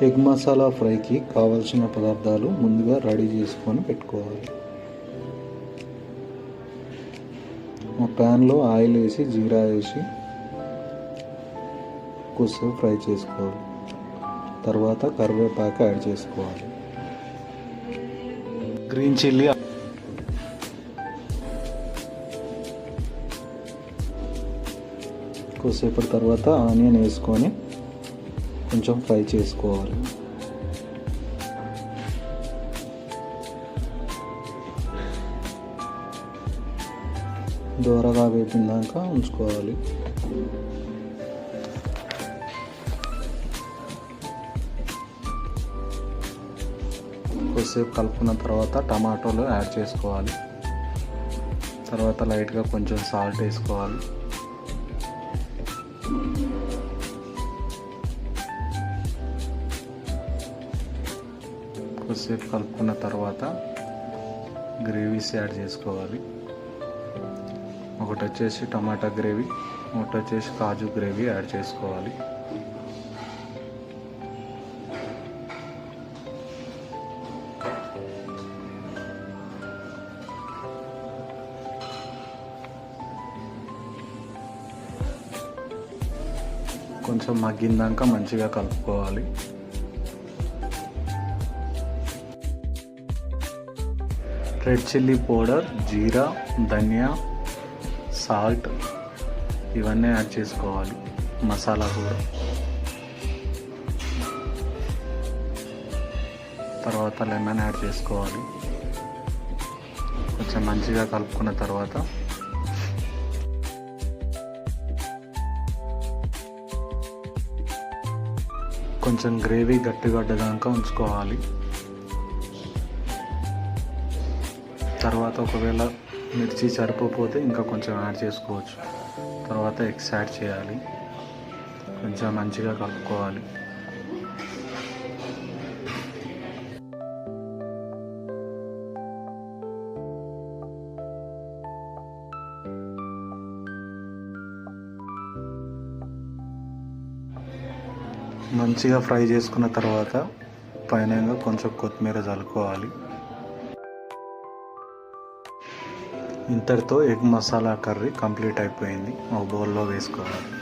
Egg masala ఫ్రైకి కావలసిన పదార్థాలు ముందుగా రెడీ చేసుకొని పెట్టుకోవాలి. ఒక ప్యాన్లో ఆయిల్ వేసి జీరా వేసి కొద్దిసేపు ఫ్రై చేసుకోవాలి. తర్వాత కరివేపాకు యాడ్ చేసుకోవాలి. గ్రీన్ చిల్లీ కొద్దిసేపటి తర్వాత ఆనియన్ వేసుకొని కొంచెం ఫ్రై చేసుకోవాలి. దోరగా వేపినాక ఉంచుకోవాలి. కొద్దిసేపు కలుపుకున్న తర్వాత టమాటోలు యాడ్ చేసుకోవాలి. తర్వాత లైట్గా కొంచెం సాల్ట్ వేసుకోవాలి. కొద్దిసేపు కలుపుకున్న తర్వాత గ్రేవీస్ యాడ్ చేసుకోవాలి. ఒకటి వచ్చేసి టమాటా గ్రేవీ, ఒకటి వచ్చేసి కాజు గ్రేవీ యాడ్ చేసుకోవాలి. కొంచెం మగ్గిందాక మంచిగా కలుపుకోవాలి. రెడ్ చిల్లీ పౌడర్, జీరా, ధనియా, సాల్ట్ ఇవన్నీ యాడ్ చేసుకోవాలి. మసాలా కూడా. తర్వాత లెమన్ యాడ్ చేసుకోవాలి. కొంచెం మంచిగా కలుపుకున్న తర్వాత కొంచెం గ్రేవీ గట్టిగడ్డదాకా ఉంచుకోవాలి. తర్వాత ఒకవేళ మిర్చి సరిపోతే ఇంకా కొంచెం యాడ్ చేసుకోవచ్చు. తర్వాత ఎగ్స్ యాడ్ చేయాలి. కొంచెం మంచిగా కలుపుకోవాలి. మంచిగా ఫ్రై చేసుకున్న తర్వాత పైన కొంచెం కొత్తిమీర చల్లుకోవాలి. ఇంతటితో ఎగ్ మసాలా కర్రీ కంప్లీట్ అయిపోయింది. ఒక బౌల్లో వేసుకోవాలి.